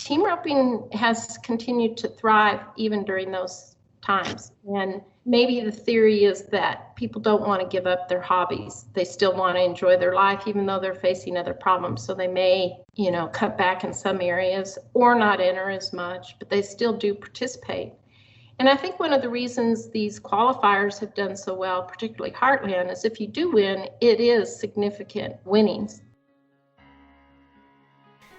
team roping has continued to thrive even during those times. And maybe the theory is that people don't want to give up their hobbies. They still want to enjoy their life, even though they're facing other problems. So they may, cut back in some areas or not enter as much, but they still do participate. And I think one of the reasons these qualifiers have done so well, particularly Heartland, is if you do win, it is significant winnings.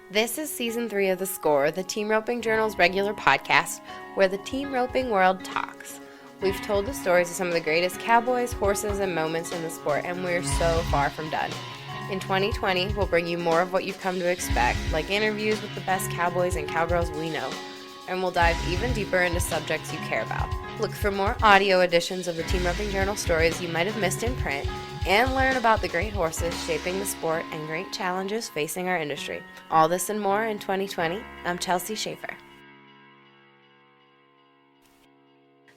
This is Season 3 of The Score, the Team Roping Journal's regular podcast, where the team roping world talks. We've told the stories of some of the greatest cowboys, horses, and moments in the sport, and we're so far from done. In 2020, we'll bring you more of what you've come to expect, like interviews with the best cowboys and cowgirls we know, and we'll dive even deeper into subjects you care about. Look for more audio editions of the Team Roping Journal stories you might have missed in print, and learn about the great horses shaping the sport and great challenges facing our industry. All this and more in 2020. I'm Chelsea Shaffer.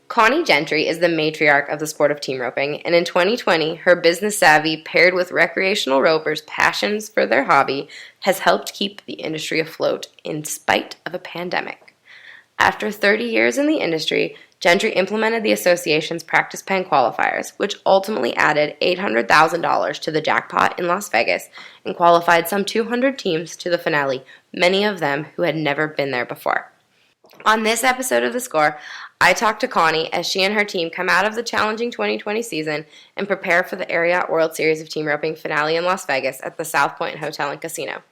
Connie Gentry is the matriarch of the sport of team roping, and in 2020, her business savvy paired with recreational ropers' passions for their hobby has helped keep the industry afloat in spite of a pandemic. After 30 years in the industry, Gentry implemented the association's Practice Pen Qualifiers, which ultimately added $800,000 to the jackpot in Las Vegas and qualified some 200 teams to the finale, many of them who had never been there before. On this episode of The Score, I talked to Connie as she and her team come out of the challenging 2020 season and prepare for the Ariat World Series of Team Roping finale in Las Vegas at the South Point Hotel and Casino.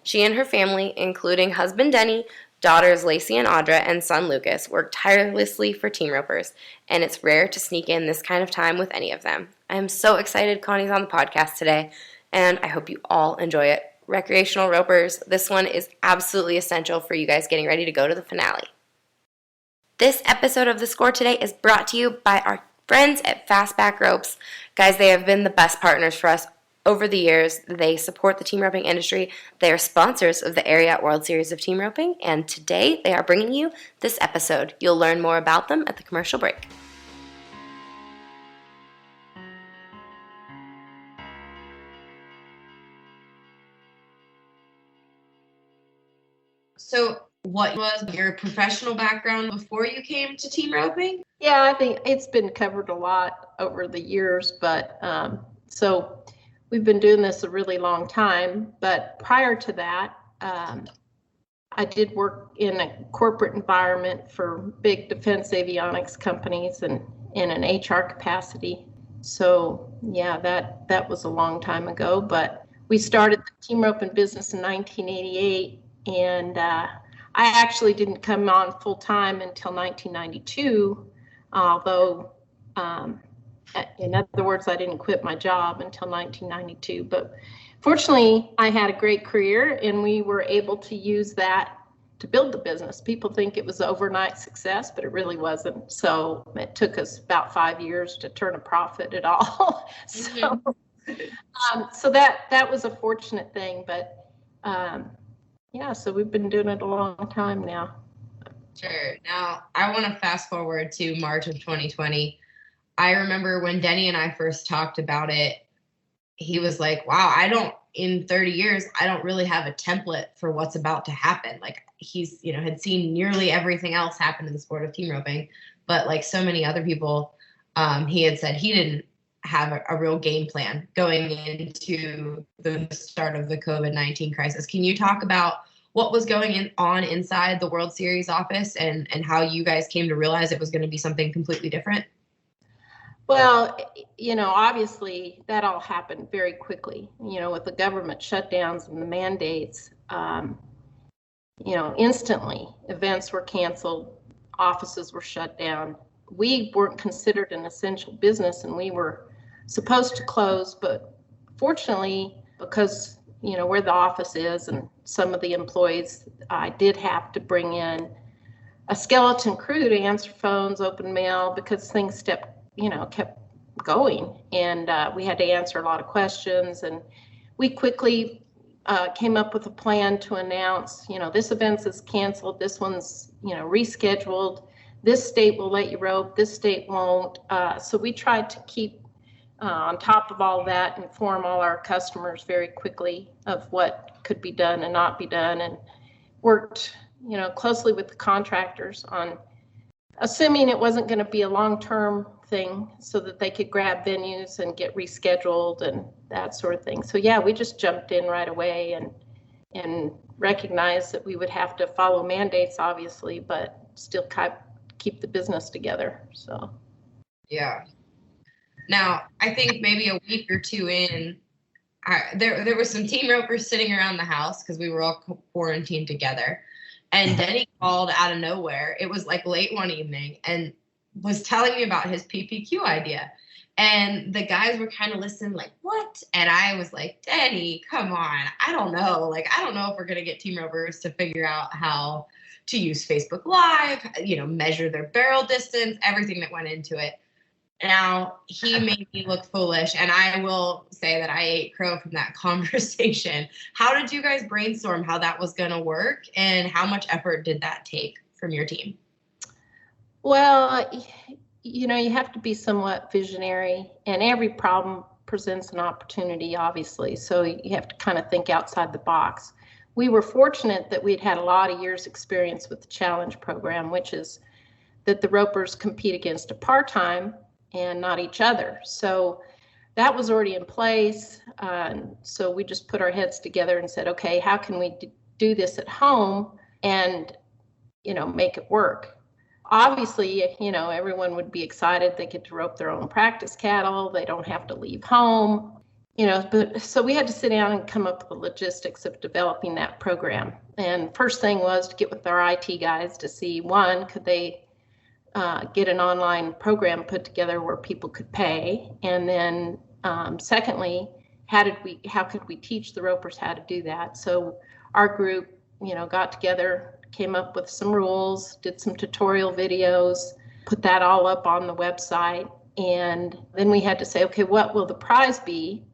She and her family, including husband Denny, daughters Lacee and Audra, and son Lucas, work tirelessly for team ropers, and it's rare to sneak in this kind of time with any of them. I am so excited Connie's on the podcast today, and I hope you all enjoy it. Recreational ropers, this one is absolutely essential for you guys getting ready to go to the finale. This episode of The Score today is brought to you by our friends at Fastback Ropes. Guys, they have been the best partners for us over the years. They support the team roping industry. They are sponsors of the Ariat World Series of Team Roping, and today they are bringing you this episode. You'll learn more about them at the commercial break. So what was your professional background before you came to team roping? Yeah, I think it's been covered a lot over the years, but so we've been doing this a really long time. But prior to that, I did work in a corporate environment for big defense avionics companies and in an HR capacity. So yeah, that was a long time ago. But we started the team roping business in 1988, and I actually didn't come on full time until 1992, although in other words, I didn't quit my job until 1992. But fortunately, I had a great career, and we were able to use that to build the business. People think it was overnight success, but it really wasn't. So it took us about 5 years to turn a profit at all. So that was a fortunate thing. But yeah, so we've been doing it a long time now. Sure. Now, I want to fast forward to March of 2020. I remember when Denny and I first talked about it, he was like, wow, in 30 years, I don't really have a template for what's about to happen. Like he's, had seen nearly everything else happen in the sport of team roping, but like so many other people, he had said he didn't have a real game plan going into the start of the COVID-19 crisis. Can you talk about what was going on inside the World Series office and how you guys came to realize it was going to be something completely different? Well, obviously that all happened very quickly, with the government shutdowns and the mandates, instantly events were canceled, offices were shut down. We weren't considered an essential business, and we were supposed to close, but fortunately, because where the office is and some of the employees, I did have to bring in a skeleton crew to answer phones, open mail, because things kept going, and we had to answer a lot of questions. And we quickly came up with a plan to announce, this event is canceled, this one's rescheduled, this state will let you rope, this state won't. So we tried to keep on top of all that, inform all our customers very quickly of what could be done and not be done, and worked closely with the contractors on assuming it wasn't going to be a long-term thing so that they could grab venues and get rescheduled and that sort of thing. So yeah, we just jumped in right away and recognized that we would have to follow mandates, obviously, but still keep the business together. So yeah. Now, I think maybe a week or two in, there were some team ropers sitting around the house because we were all quarantined together. And Denny called out of nowhere. It was like late one evening and was telling me about his PPQ idea. And the guys were kind of listening like, what? And I was like, Denny, come on. I don't know. Like, I don't know if we're going to get team ropers to figure out how to use Facebook Live, measure their barrel distance, everything that went into it. Now, he made me look foolish, and I will say that I ate crow from that conversation. How did you guys brainstorm how that was going to work, and how much effort did that take from your team? Well, you have to be somewhat visionary, and every problem presents an opportunity, obviously, so you have to kind of think outside the box. We were fortunate that we'd had a lot of years' experience with the challenge program, which is that the ropers compete against a part-time and not each other. So that was already in place. So we just put our heads together and said, okay, how can we do this at home and, make it work? Obviously, everyone would be excited. They get to rope their own practice cattle. They don't have to leave home, but so we had to sit down and come up with the logistics of developing that program. And first thing was to get with our IT guys to see, one, could they get an online program put together where people could pay, and then secondly, how could we teach the ropers how to do that? So our group, got together, came up with some rules, did some tutorial videos, put that all up on the website, and then we had to say, okay, what will the prize be?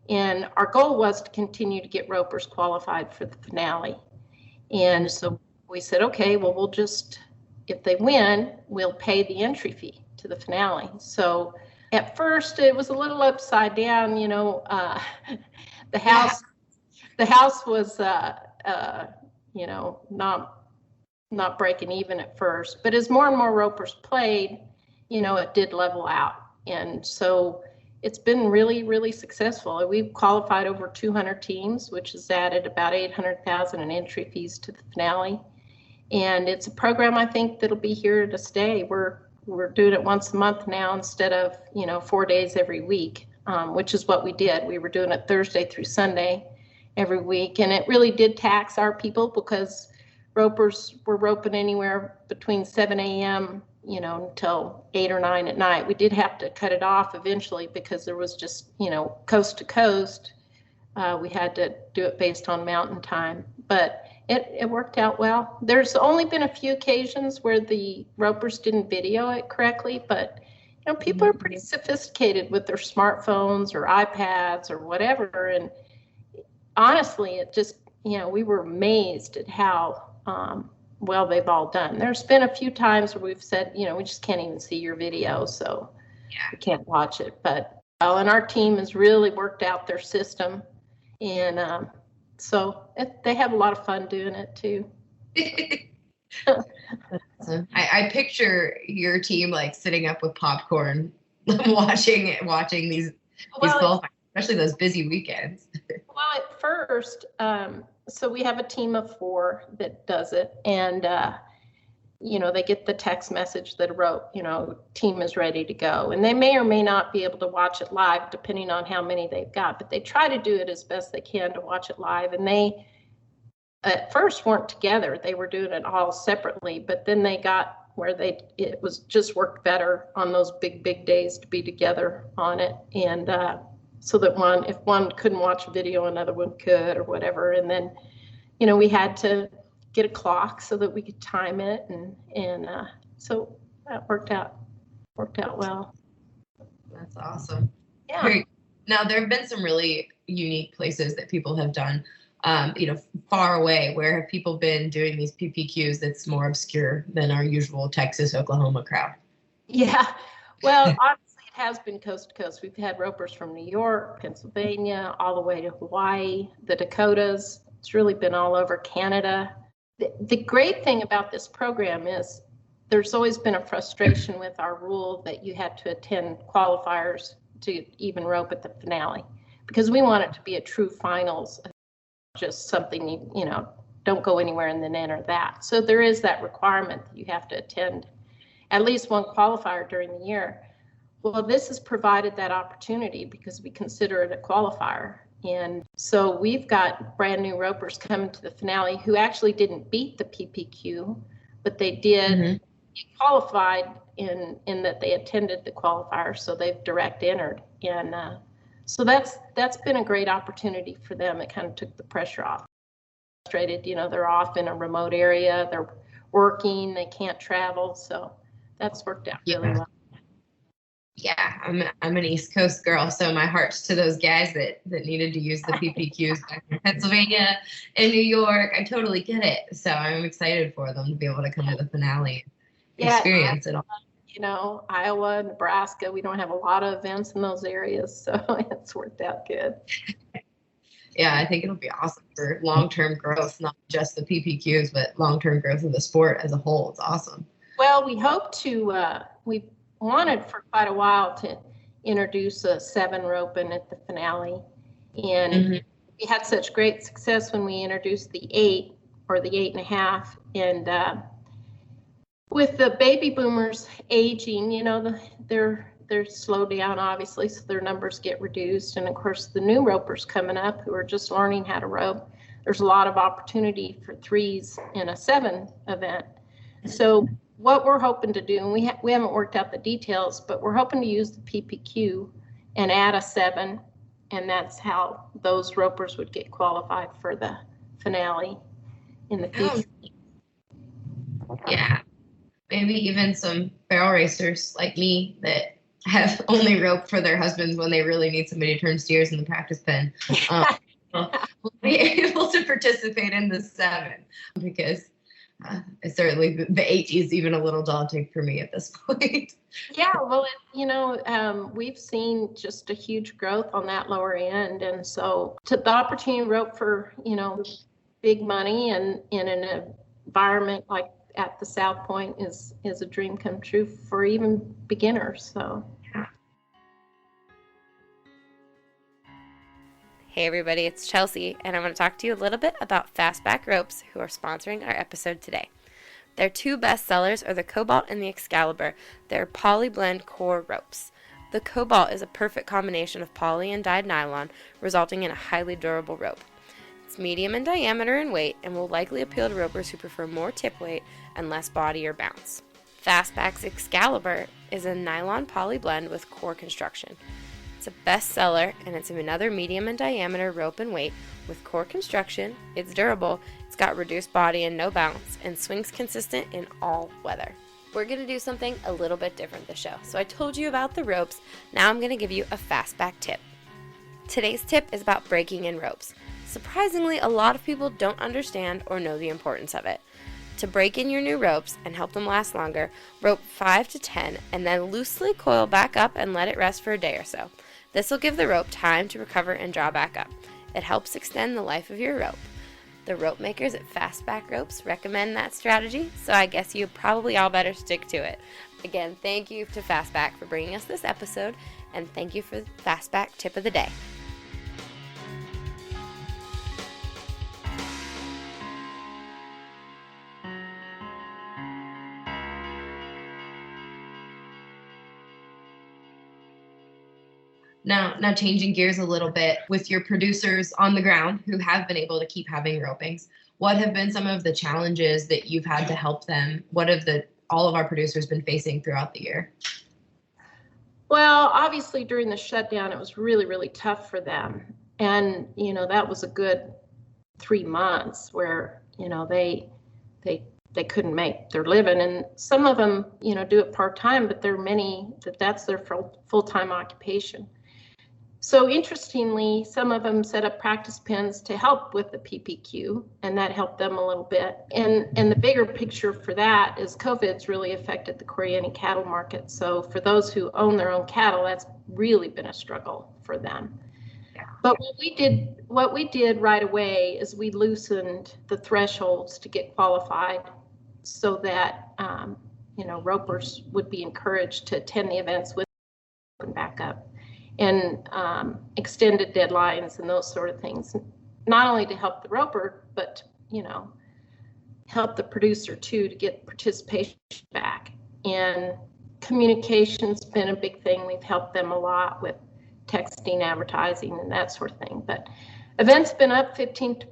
And our goal was to continue to get ropers qualified for the finale. And so we said, okay, well, we'll just, if they win, we'll pay the entry fee to the finale. So at first it was a little upside down, the house was, not breaking even at first, but as more and more ropers played, it did level out. And so it's been really, really successful. We've qualified over 200 teams, which has added about $800,000 in entry fees to the finale. And it's a program, I think, that'll be here to stay. We're doing it once a month now instead of, 4 days every week, which is what we did. We were doing it Thursday through Sunday every week. And it really did tax our people because ropers were roping anywhere between 7 a.m., until 8 or 9 at night. We did have to cut it off eventually because there was just, coast to coast. We had to do it based on mountain time, but it worked out well. There's only been a few occasions where the ropers didn't video it correctly, but people are pretty sophisticated with their smartphones or iPads or whatever. And honestly, it just, we were amazed at how well they've all done. There's been a few times where we've said, we just can't even see your video, so we can't watch it. But and our team has really worked out their system, and so they have a lot of fun doing it too. I picture your team like sitting up with popcorn, watching these qualifiers, especially those busy weekends. Well, at first, so we have a team of 4 that does it, and they get the text message that a rope, team is ready to go, and they may or may not be able to watch it live depending on how many they've got, but they try to do it as best they can to watch it live. And they at first weren't together; they were doing it all separately, but then they got where it was just worked better on those big days to be together on it, and so that if one couldn't watch a video, another one could, or whatever. And then, we had to get a clock so that we could time it, and so that worked out well. That's awesome. Yeah. Great. Now, there have been some really unique places that people have done, far away. Where have people been doing these PPQs that's more obscure than our usual Texas, Oklahoma crowd? Yeah, well, honestly, it has been coast to coast. We've had ropers from New York, Pennsylvania, all the way to Hawaii, the Dakotas. It's really been all over Canada. The great thing about this program is there's always been a frustration with our rule that you had to attend qualifiers to even rope at the finale, because we want it to be a true finals, just something you know, don't go anywhere and then enter that. So there is that requirement that you have to attend at least one qualifier during the year. Well, this has provided that opportunity because we consider it a qualifier. And so we've got brand new ropers coming to the finale who actually didn't beat the PPQ, but they did qualified in that they attended the qualifier, so they've direct entered. And so that's been a great opportunity for them. It kind of took the pressure off. Frustrated, you know, they're off in a remote area, they're working, they can't travel, so that's worked out really well. Yeah, I'm an East Coast girl, so my heart's to those guys that needed to use the PPQs back in Pennsylvania and New York. I totally get it. So I'm excited for them to be able to come to the finale, experience it all. You know, Iowa, Nebraska, we don't have a lot of events in those areas, so it's worked out good. Yeah, I think it'll be awesome for long-term growth, not just the PPQs, but long-term growth of the sport as a whole. It's awesome. Well, we hope to, we wanted for quite a while to introduce a 7 roping at the finale. And we had such great success when we introduced the 8 or the 8.5. And with the baby boomers aging, you know, they're slowed down, obviously, so their numbers get reduced. And of course, the new ropers coming up who are just learning how to rope, there's a lot of opportunity for 3s in a 7 event. So what we're hoping to do, and we haven't worked out the details, but we're hoping to use the PPQ and add a 7, and that's how those ropers would get qualified for the finale in the future. Yeah, maybe even some barrel racers like me that have only roped for their husbands when they really need somebody to turn steers in the practice pen. Will be able to participate in the 7 because certainly the 8 is even a little daunting for me at this point. Yeah, well, you know, we've seen just a huge growth on that lower end. And so the opportunity to rope for, you know, big money and in an environment like at the South Point is a dream come true for even beginners. So. Hey everybody, it's Chelsea, and I want to talk to you a little bit about Fastback Ropes, who are sponsoring our episode today. Their 2 best sellers are the Cobalt and the Excalibur. They're poly blend core ropes. The Cobalt is a perfect combination of poly and dyed nylon, resulting in a highly durable rope. It's medium in diameter and weight, and will likely appeal to ropers who prefer more tip weight and less body or bounce. Fastback's Excalibur is a nylon poly blend with core construction. It's a bestseller, and it's another medium in diameter rope and weight with core construction. It's durable, it's got reduced body and no bounce, and swings consistent in all weather. We're going to do something a little bit different this show. So I told you about the ropes, now I'm going to give you a Fastback tip. Today's tip is about breaking in ropes. Surprisingly, a lot of people don't understand or know the importance of it. To break in your new ropes and help them last longer, rope 5 to 10 and then loosely coil back up and let it rest for a day or so. This will give the rope time to recover and draw back up. It helps extend the life of your rope. The rope makers at Fastback Ropes recommend that strategy, so I guess you probably all better stick to it. Again, thank you to Fastback for bringing us this episode, and thank you for the Fastback tip of the day. Now changing gears a little bit with your producers on the ground who have been able to keep having ropings, what have been some of the challenges that you've had to help them? What have all of our producers been facing throughout the year? Well, obviously during the shutdown, it was really, really tough for them. And, you know, that was a good 3 months where, you know, they couldn't make their living. And some of them, you know, do it part-time, but there are many that's their full-time occupation. So interestingly, some of them set up practice pens to help with the PPQ, and that helped them a little bit. And the bigger picture for that is COVID's really affected the Coriani cattle market. So for those who own their own cattle, that's really been a struggle for them. But what we did right away is we loosened the thresholds to get qualified so that, ropers would be encouraged to attend the events with and back up, and extended deadlines and those sort of things, not only to help the roper, but, help the producer too, to get participation back. And communication's been a big thing. We've helped them a lot with texting, advertising, and that sort of thing. But events been up 15 to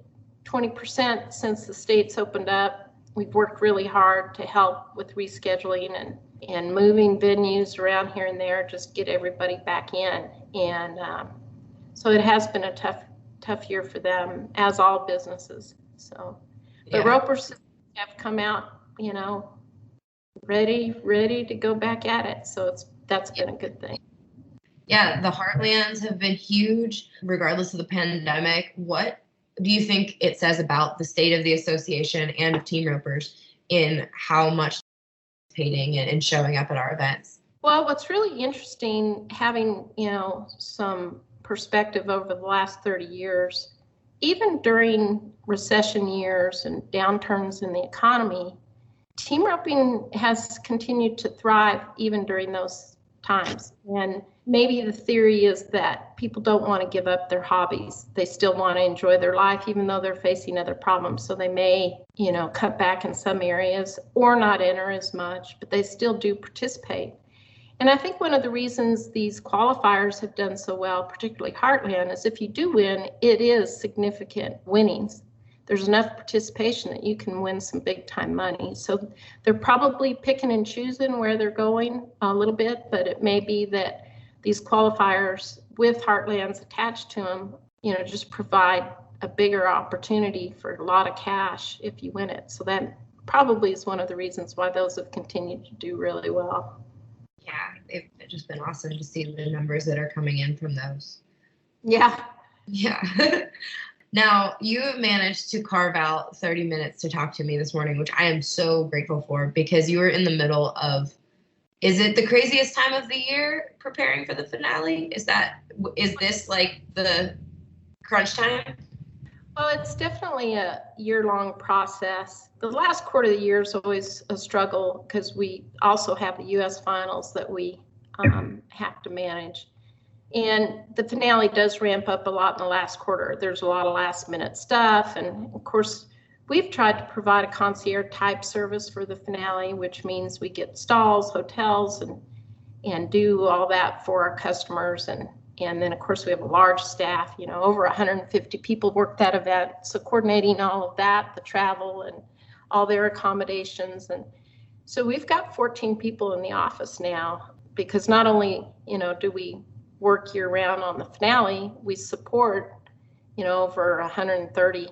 20% since the states opened up. We've worked really hard to help with rescheduling and moving venues around here and there, just get everybody back in. And so it has been a tough year for them, as all businesses. So the ropers have come out, ready to go back at it. So that's been a good thing. Yeah, the Heartlands have been huge, regardless of the pandemic. What do you think it says about the state of the association and of team ropers in how much participating and showing up at our events? Well, what's really interesting, having, some perspective over the last 30 years, even during recession years and downturns in the economy, team roping has continued to thrive even during those times. And maybe the theory is that people don't want to give up their hobbies. They still want to enjoy their life, even though they're facing other problems. So they may, cut back in some areas or not enter as much, but they still do participate. And I think one of the reasons these qualifiers have done so well, particularly Heartland, is if you do win, it is significant winnings. There's enough participation that you can win some big time money. So they're probably picking and choosing where they're going a little bit, but it may be that these qualifiers with Heartlands attached to them, just provide a bigger opportunity for a lot of cash if you win it. So that probably is one of the reasons why those have continued to do really well. Yeah, it's just been awesome to see the numbers that are coming in from those. Yeah. Now, you have managed to carve out 30 minutes to talk to me this morning, which I am so grateful for, because you were in the middle of, is it the craziest time of the year preparing for the finale? Is this like the crunch time? Well, it's definitely a year-long process. The last quarter of the year is always a struggle because we also have the U.S. finals that we have to manage. And the finale does ramp up a lot in the last quarter. There's a lot of last-minute stuff. And, of course, we've tried to provide a concierge-type service for the finale, which means we get stalls, hotels, and do all that for our customers. And then, of course, we have a large staff, over 150 people work that event. So coordinating all of that, the travel and all their accommodations. And so we've got 14 people in the office now, because not only, do we work year round on the finale, we support, over 130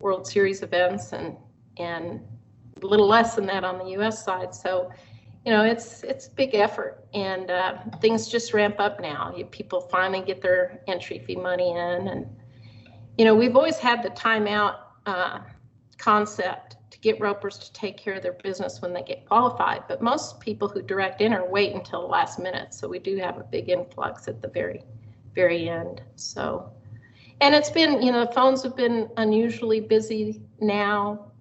World Series events and a little less than that on the U.S. side. So, it's a big effort, and things just ramp up now. People finally get their entry fee money in, and we've always had the timeout concept to get ropers to take care of their business when they get qualified. But most people who direct enter wait until the last minute, so we do have a big influx at the very, very end. So, and it's been, the phones have been unusually busy now.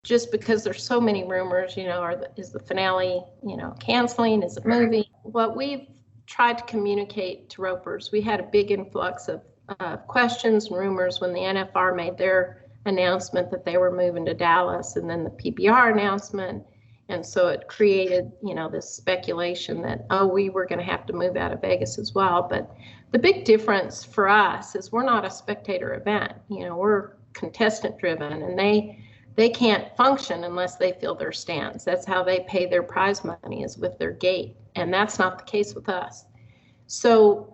Just because there's so many rumors, is the finale, canceling? Is it moving? What we've tried to communicate to ropers, we had a big influx of questions and rumors when the NFR made their announcement that they were moving to Dallas, and then the PBR announcement. And so it created, this speculation that, we were going to have to move out of Vegas as well. But the big difference for us is we're not a spectator event. We're contestant driven, and they can't function unless they fill their stands. That's how they pay their prize money, is with their gate. And that's not the case with us. So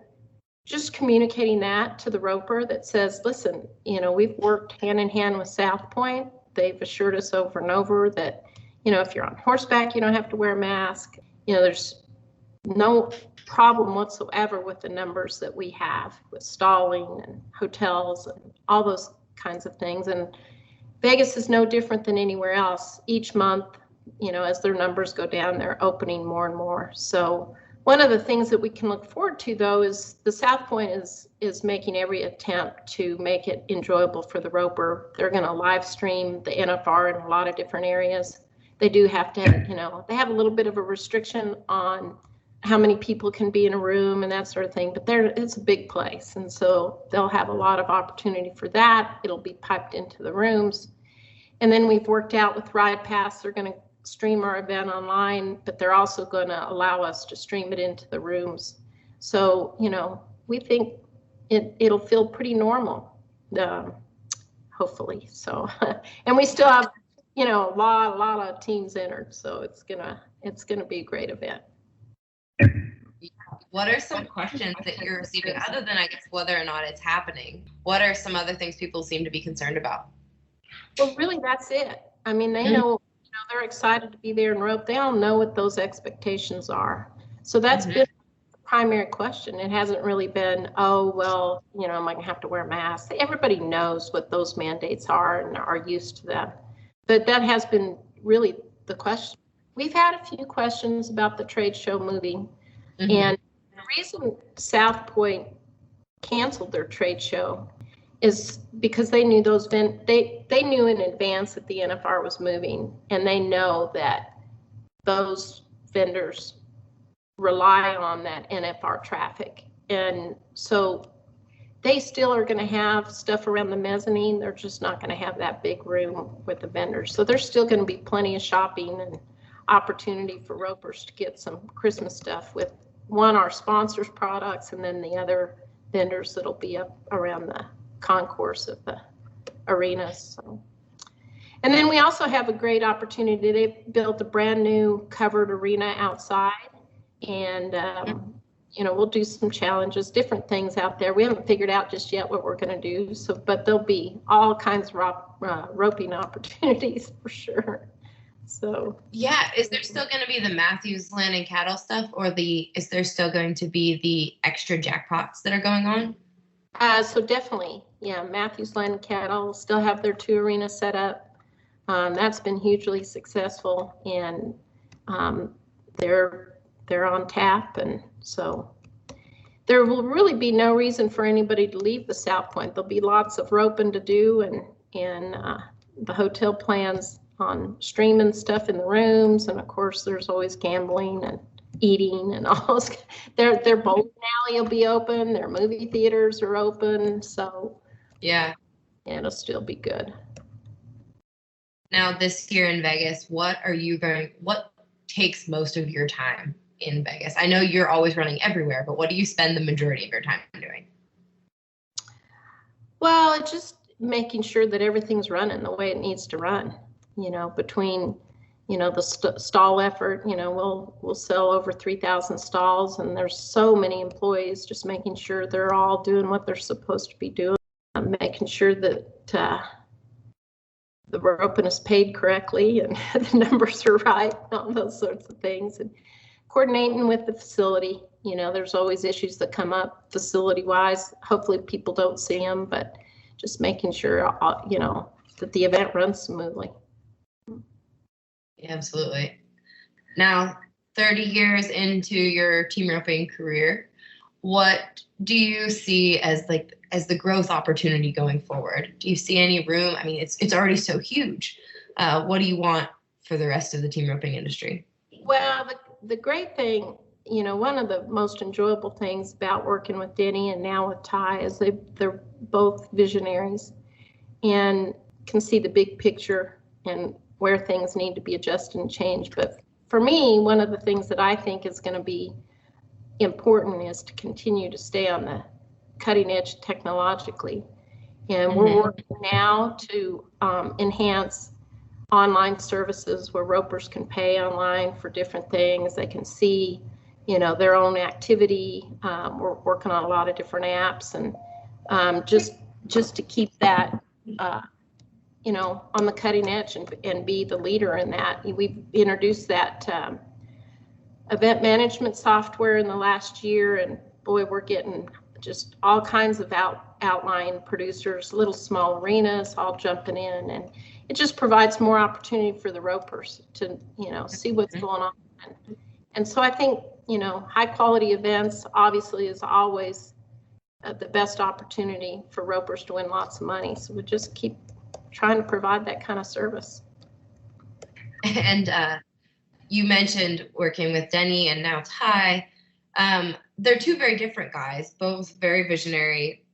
just communicating that to the roper that says, listen, we've worked hand in hand with South Point. They've assured us over and over that, if you're on horseback, you don't have to wear a mask. There's no problem whatsoever with the numbers that we have with stalling and hotels and all those kinds of things. And Vegas is no different than anywhere else. Each month, as their numbers go down, they're opening more and more. So One of the things that we can look forward to, though, is the South Point is making every attempt to make it enjoyable for the roper. They're going to live stream the NFR in a lot of different areas. They do have to, they have a little bit of a restriction on how many people can be in a room and that sort of thing, but it's a big place. And so they'll have a lot of opportunity for that. It'll be piped into the rooms. And then we've worked out with Ride Pass, they're going to stream our event online, but they're also going to allow us to stream it into the rooms. So, we think it'll feel pretty normal, hopefully. So, and we still have, a lot of teams entered. So it's gonna be a great event. What are some questions that you're receiving, other than, I guess, whether or not it's happening? What are some other things people seem to be concerned about? Well, really, that's it. I mean, they know, they're excited to be there and rope. They all know what those expectations are. So that's been the primary question. It hasn't really been, oh, well, am I gonna have to wear a mask? Everybody knows what those mandates are and are used to them. But that has been really the question. We've had a few questions about the trade show moving. And the reason South Point canceled their trade show is because they knew they knew in advance that the NFR was moving, and they know that those vendors rely on that NFR traffic. And so they still are going to have stuff around the mezzanine. They're just not going to have that big room with the vendors. So there's still going to be plenty of shopping and opportunity for ropers to get some Christmas stuff with our sponsors' products, and then the other vendors that'll be up around the concourse of the arena. So, and then we also have a great opportunity. They built a brand new covered arena outside, and we'll do some challenges, different things out there. We haven't figured out just yet what we're going to do. So, but there'll be all kinds of roping opportunities for sure. So yeah, is there still going to be the Matthews Land and Cattle stuff, or is there still going to be the extra jackpots that are going on? So definitely, yeah. Matthews Land and Cattle still have their 2 arenas set up. That's been hugely successful, and they're on tap, and so there will really be no reason for anybody to leave the South Point. There'll be lots of roping to do, and the hotel plans on streaming stuff in the rooms, and of course there's always gambling and eating and all those. Their bowling alley will be open, their movie theaters are open, so yeah, it'll still be good. Now this year in Vegas, what takes most of your time in Vegas? I know you're always running everywhere, but what do you spend the majority of your time doing? Well, it's just making sure that everything's running the way it needs to run. Between, the stall effort, we'll sell over 3,000 stalls, and there's so many employees, just making sure they're all doing what they're supposed to be doing, making sure that the roping is paid correctly and the numbers are right, all those sorts of things, and coordinating with the facility. There's always issues that come up facility-wise. Hopefully people don't see them, but just making sure, that the event runs smoothly. Yeah, absolutely. Now, 30 years into your team roping career, what do you see as the growth opportunity going forward? Do you see any room? I mean, it's already so huge. What do you want for the rest of the team roping industry? Well, the great thing, one of the most enjoyable things about working with Denny and now with Ty is they're both visionaries and can see the big picture and where things need to be adjusted and changed. But for me, one of the things that I think is going to be important is to continue to stay on the cutting edge technologically. And we're working now to enhance online services where ropers can pay online for different things. They can see, their own activity. We're working on a lot of different apps, and just to keep that on the cutting edge and be the leader in that. We've introduced that event management software in the last year, and boy, we're getting just all kinds of outline producers, little small arenas all jumping in, and it just provides more opportunity for the ropers to see what's going on. And so I think high quality events obviously is always the best opportunity for ropers to win lots of money. So we just keep trying to provide that kind of service. And you mentioned working with Denny and now Ty. They're two very different guys, both very visionary,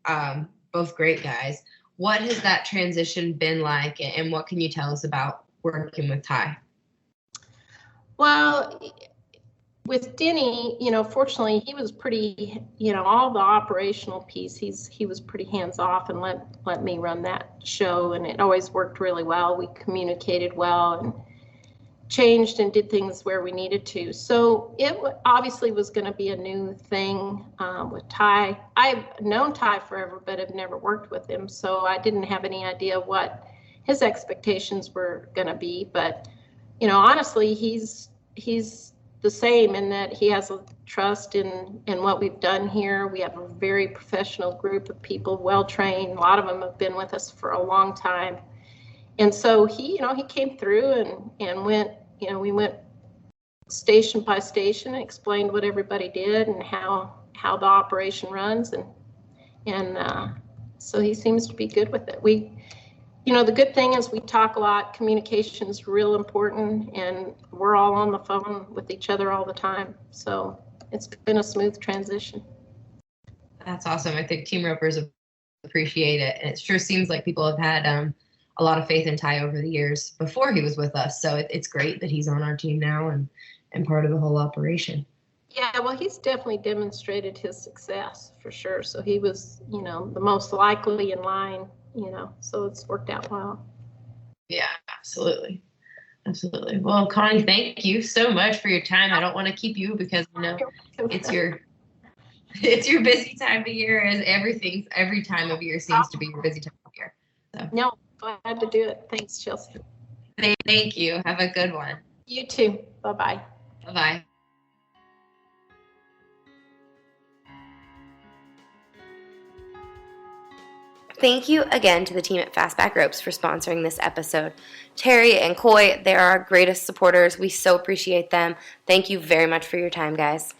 both great guys. What has that transition been like, and what can you tell us about working with Ty? Well, with Denny, fortunately, he was pretty, all the operational piece, he was pretty hands off and let me run that show, and it always worked really well. We communicated well and changed and did things where we needed to. So it obviously was going to be a new thing with Ty. I've known Ty forever, but have never worked with him, so I didn't have any idea what his expectations were going to be. But honestly, he's the same in that he has a trust in what we've done here. We have a very professional group of people, well trained. A lot of them have been with us for a long time. And so he came through and went, we went station by station and explained what everybody did and how the operation runs. And so he seems to be good with it. The good thing is we talk a lot. Communication is real important, and we're all on the phone with each other all the time. So it's been a smooth transition. That's awesome. I think team ropers appreciate it. And it sure seems like people have had a lot of faith in Ty over the years before he was with us. So it's great that he's on our team now and part of the whole operation. Yeah, well, he's definitely demonstrated his success for sure. So he was, the most likely in line, so it's worked out well. Yeah, absolutely. Absolutely. Well, Connie, thank you so much for your time. I don't want to keep you because, it's your busy time of year, as every time of year seems to be your busy time of year. So. No, glad to do it. Thanks, Chelsea. Thank you. Have a good one. You too. Bye-bye. Bye-bye. Thank you again to the team at Fastback Ropes for sponsoring this episode. Terry and Coy, they are our greatest supporters. We so appreciate them. Thank you very much for your time, guys.